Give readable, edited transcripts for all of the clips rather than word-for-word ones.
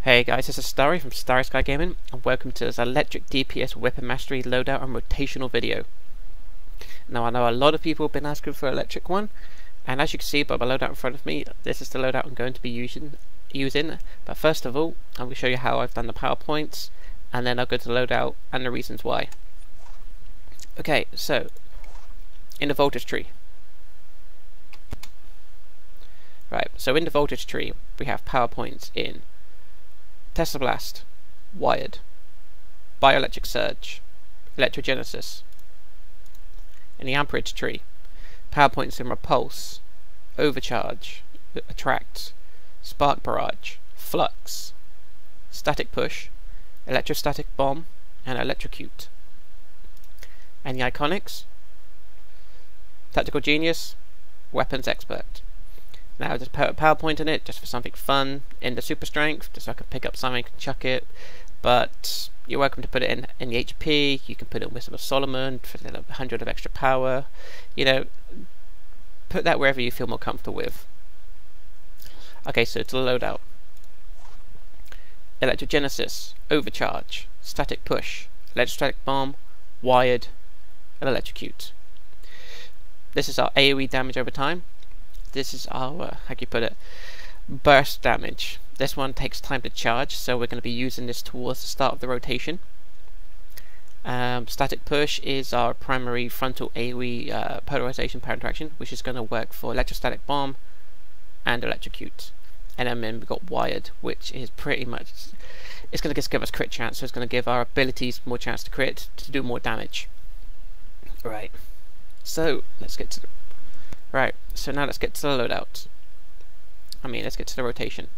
Hey guys, this is Starry from StarrySky Gaming, and welcome to this electric DPS weapon mastery loadout and rotational video. Now I know a lot of people have been asking for an electric one, and as you can see by my loadout in front of me, this is the loadout I'm going to be using. But first of all, I'm going to show you how I've done the PowerPoints, and then I'll go to the loadout and the reasons why. Okay, so in the voltage tree. Right, so in the voltage tree we have PowerPoints in Tesla Blast, Wired, Bioelectric Surge, Electrogenesis. In the amperage tree, PowerPoints in Repulse, Overcharge, Attract, Spark Barrage, Flux, Static Push, Electrostatic Bomb, and Electrocute. And the iconics, Tactical Genius, Weapons Expert. Now just put a PowerPoint in it just for something fun in the super strength, just so I can pick up something and chuck it. But you're welcome to put it in the HP. You can put it in Wisdom of Solomon for 100 of extra power. You know, put that wherever you feel more comfortable with. Okay, so to the loadout. Electrogenesis, Overcharge, Static Push, Electrostatic Bomb, Wired, and Electrocute. This is our AoE damage over time. This is our, how can you put it, burst damage. This one takes time to charge, so we're going to be using this towards the start of the rotation. Static Push is our primary frontal AoE polarization power interaction, which is going to work for Electrostatic Bomb and Electrocute. And then we've got Wired, which is pretty much, it's going to just give us crit chance, so it's going to give our abilities more chance to crit, to do more damage. Right, so let's get to the Right, so now let's get to the loadout. Let's get to the rotation.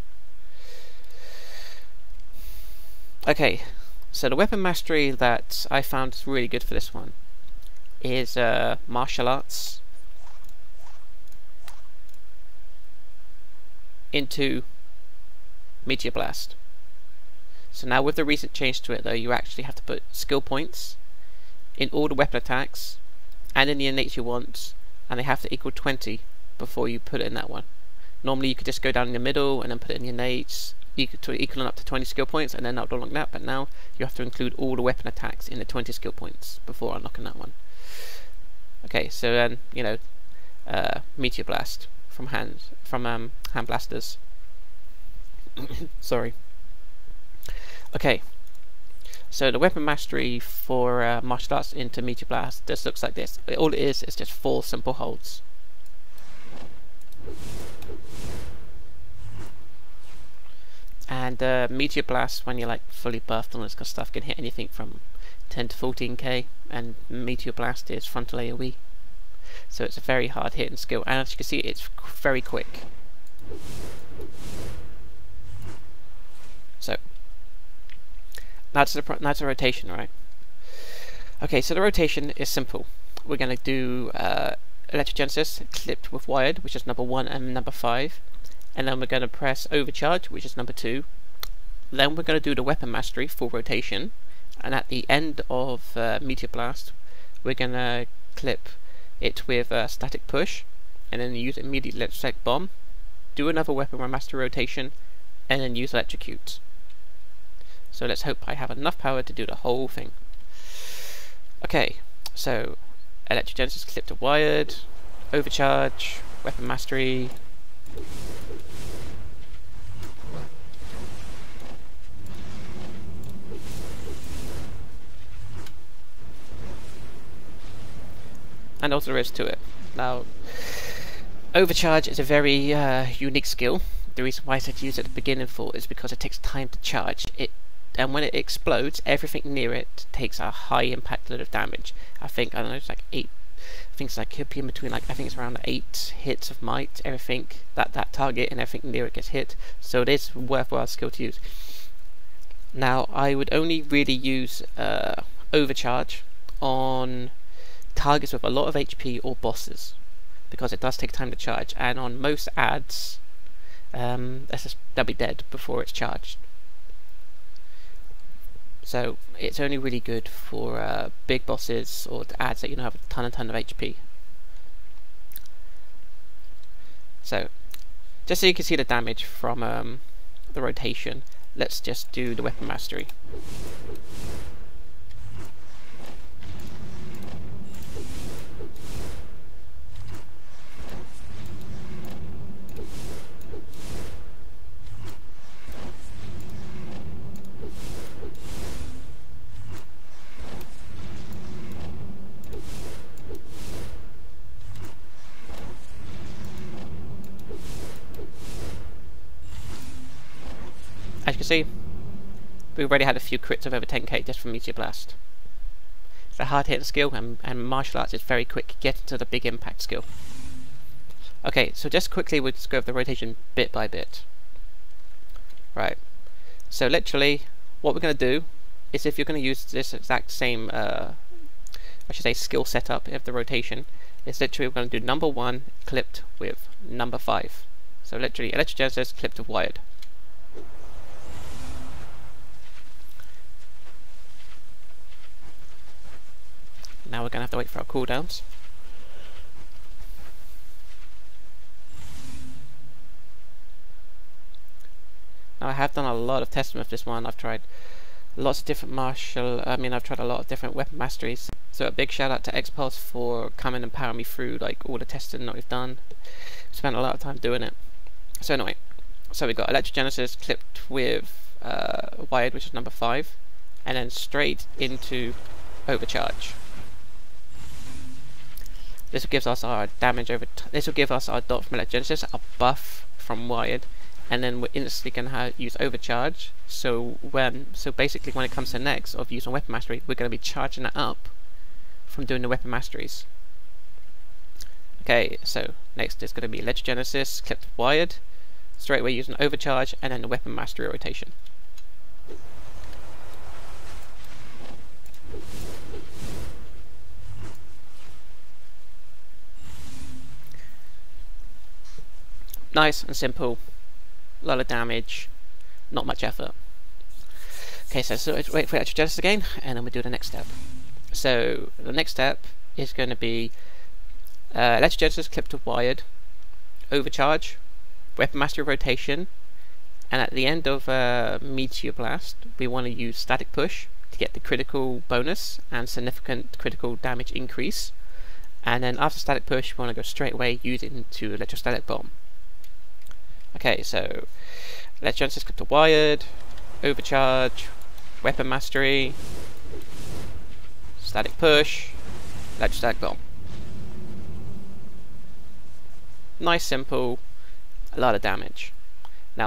Okay, so the weapon mastery that I found is really good for this one is martial arts into Meteor Blast. So now with the recent change to it though, you actually have to put skill points in all the weapon attacks and in the innates you want, and they have to equal 20 before you put it in that one. Normally you could just go down in the middle and then put it in your nates, equaling up to 20 skill points and then not unlock that, but now you have to include all the weapon attacks in the 20 skill points before unlocking that one. Okay, so then, you know, Meteor Blast from hand blasters. Sorry. Okay. So the weapon mastery for martial arts into Meteor Blast just looks like this. All it is just 4 simple holds. And Meteor Blast, when you're like fully buffed and all this kind of stuff, can hit anything from 10 to 14k, and Meteor Blast is frontal AoE. So it's a very hard hitting skill, and as you can see, it's very quick. So now to the rotation, right? Okay, so the rotation is simple. We're going to do Electrogenesis clipped with Wired, which is number 1 and number 5, and then we're going to press Overcharge, which is number 2. Then we're going to do the weapon mastery full rotation, and at the end of Meteor Blast, we're going to clip it with Static Push, and then use immediate Electrostatic Bomb, do another weapon mastery rotation, and then use Electrocute. So let's hope I have enough power to do the whole thing. Okay, so Electrogenesis clipped to Wired, Overcharge, Weapon Mastery. And also there is to it. Now, Overcharge is a very unique skill. The reason why I said use it at the beginning for is because it takes time to charge it. And when it explodes, everything near it takes a high impact load of damage. I don't know, it's like 8. I think it's like could be in between, like I think it's around 8 hits of might. Everything that target and everything near it gets hit. So it is a worthwhile skill to use. Now I would only really use Overcharge on targets with a lot of HP or bosses, because it does take time to charge. And on most ads, they'll be dead before it's charged. So it's only really good for big bosses or ads that you know have a ton of HP. So just so you can see the damage from the rotation, let's just do the weapon mastery. As you can see, we've already had a few crits of over 10k just from Meteor Blast. It's a hard hitting skill, and martial arts is very quick getting to the big impact skill. Okay, so just quickly we'll just go over the rotation bit by bit. Right, so literally what we're going to do is, if you're going to use this exact same skill setup of the rotation, is literally we're going to do number 1 clipped with number 5. So literally Electrogenesis clipped with Wired. Now we're going to have to wait for our cooldowns. Now I have done a lot of testing with this one. I've tried lots of different I've tried a lot of different weapon masteries. So a big shout out to Xpulse for coming and powering me through like all the testing that we've done. Spent a lot of time doing it. So anyway, so we've got Electrogenesis clipped with Wired, which is number 5, and then straight into Overcharge. This will give us our damage this will give us our dot from Electrogenesis, a buff from Wired, and then we're instantly going to use Overcharge. So basically when it comes to next of using Weapon Mastery, we're going to be charging it up from doing the Weapon Masteries. Okay, so next is going to be Electrogenesis clipped Wired, straight away using Overcharge, and then the Weapon Mastery rotation. Nice and simple, a lot of damage, not much effort. Okay, so wait for Electrogenesis again, and then we'll do the next step. So the next step is going to be Electrogenesis clipped to Wired, Overcharge, Weapon Mastery rotation, and at the end of Meteor Blast, we want to use Static Push to get the critical bonus and significant critical damage increase. And then after Static Push, we want to go straight away using to Electrostatic Bomb. Okay, so Electrogenesis clipped to Wired, Overcharge, Weapon Mastery, Static Push, Electrostatic Bomb. Nice, simple, a lot of damage. Now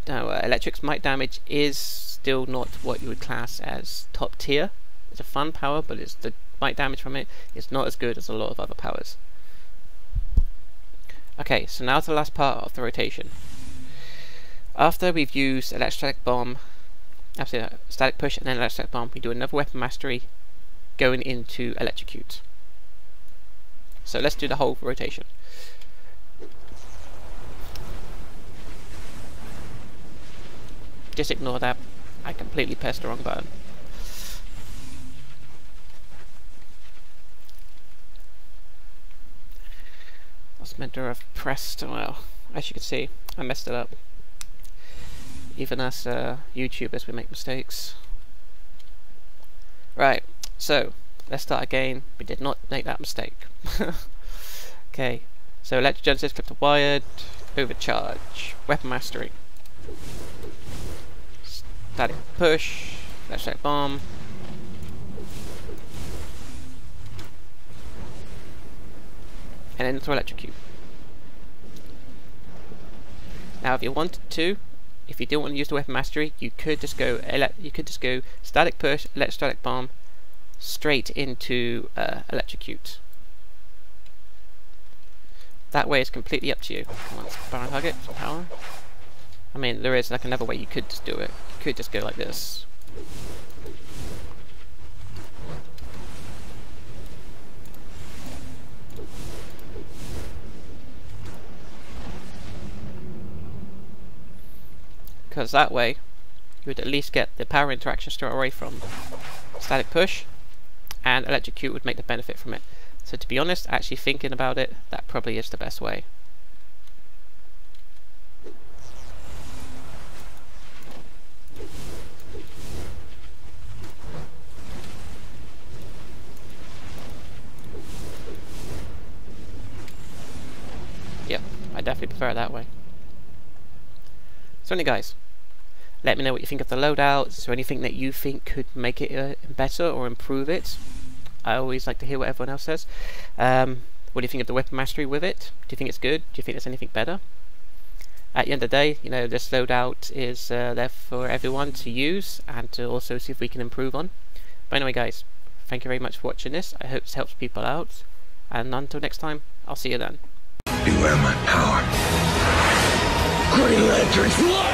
Electric's might damage is still not what you would class as top tier. It's a fun power, but the might damage from it is not as good as a lot of other powers. Okay, so now to the last part of the rotation. After we've used Electrostatic Bomb, absolutely Static Push and then Electrostatic Bomb, we do another Weapon Mastery going into Electrocute. So let's do the whole rotation. Just ignore that, I completely pressed the wrong button. I was meant to have pressed, well, as you can see, I messed it up. Even us YouTubers, we make mistakes. Right, so let's start again. We did not make that mistake. Okay, so Electrogenesis clipped to Wired, Overcharge, Weapon Mastery, Static Push, Electrostatic Bomb, and then into Electrocute. Now if you wanted to, if you didn't want to use the Weapon Mastery, you could just go Static Push, Electrostatic Bomb, straight into Electrocute. That way is completely up to you. Come on, Baron target, power. I mean, there is like another way you could just do it. You could just go like this. Because that way, you would at least get the power interaction straight away from Static Push, and Electrocute would make the benefit from it. So to be honest, actually thinking about it, that probably is the best way. personally prefer it that way. So anyway guys, let me know what you think of the loadouts, or anything that you think could make it better or improve it. I always like to hear what everyone else says. What do you think of the weapon mastery with it? Do you think it's good? Do you think there's anything better? At the end of the day, you know, this loadout is there for everyone to use and to also see if we can improve on. But anyway guys, thank you very much for watching this. I hope this helps people out. And until next time, I'll see you then. Beware my power. Green Lantern fly!